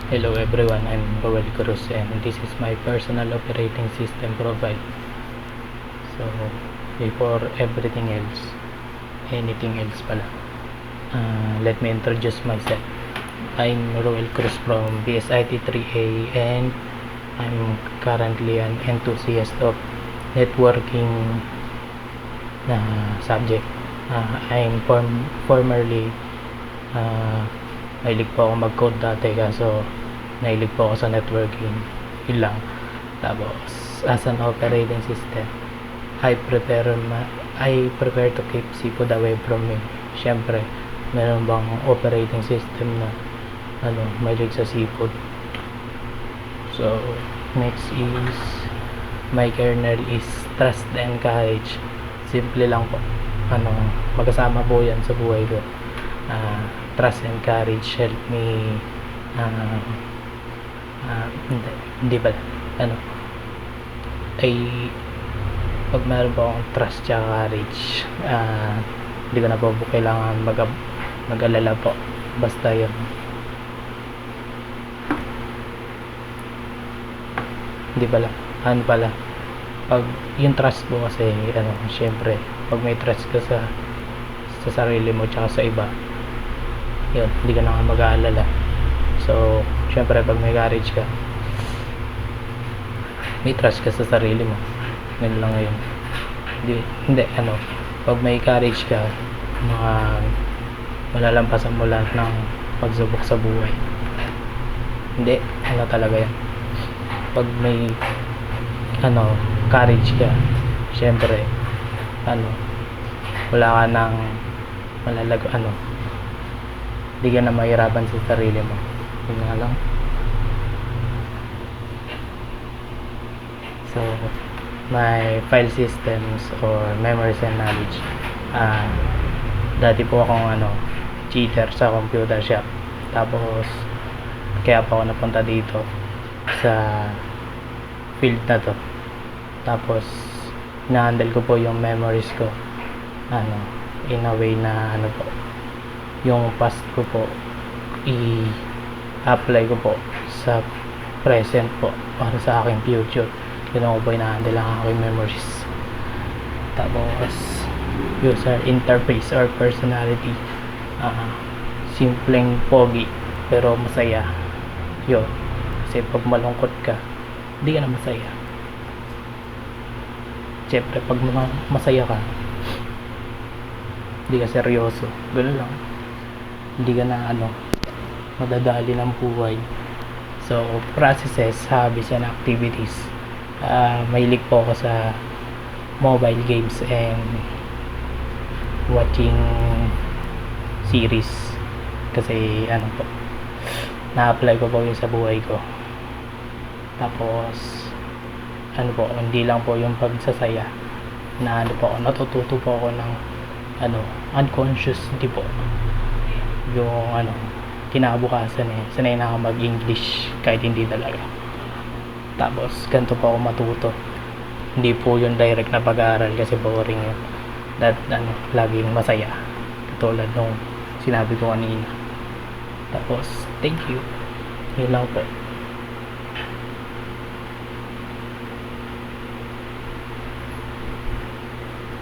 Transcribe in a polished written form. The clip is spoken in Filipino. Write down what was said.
Hello everyone, I'm Roel Cruz and this is my personal operating system profile. So, before anything else pala, let me introduce myself. I'm Roel Cruz from BSIT 3A and I'm currently an enthusiast of networking na subject. I'm formerly mahilig po ako mag-code dati kaso nahilig po ako sa networking, yun lang. Tapos as an operating system, I prefer to keep seafood away from me. Syempre meron bang operating system na mahilig sa seafood? So next is my kernel is trust and courage. Simple lang po, magkasama po yan sa buhay ko. Trust and courage help me hindi pala pag meron po akong trust at courage, hindi ko na po kailangan mag-alala po, basta yun. Hindi pala pag yung trust po kasi syempre pag may trust ka sa sarili mo tsaka sa iba, yun, hindi ka na mag-aalala. So syempre pag may courage ka, may trust ka sa sarili mo, yun lang yun. Hindi pag may courage ka, malalampasan mo lahat ng pagsubok sa buhay. Hindi, talaga yan. Pag may courage ka, syempre wala ka nang hindi ka na mahirapan sa sarili mo, yun nga lang. So my file systems or memories and knowledge, dati po akong cheater sa computer shop, tapos kaya pa ako napunta dito sa field na to. Tapos na-handle ko po yung memories ko in a way na po, yung past ko po i-apply ko po sa present po para sa aking future. Yun ako po na-handle ang aking memories. Tapos user interface or personality, simpleng pogi pero masaya yun. Kasi pag malungkot ka, hindi ka na masaya. Siyempre pag masaya ka, hindi ka seryoso, gano'n lang. Hindi ka na madadali ng buhay. So processes, hobbies and activities, mahilig po ako sa mobile games and watching series. Kasi po, na-apply ko po yun sa buhay ko. Tapos po, hindi lang po yung pagsasaya na po, natututo po ako ng unconsciously po, yung kinabukasan sanay na ako mag-English kahit hindi talaga. Tapos ganito po ako matuto, hindi po yung direct na pag-aaral kasi boring yun. Laging masaya katulad nung sinabi ko kanina. Tapos thank you, yun lang po.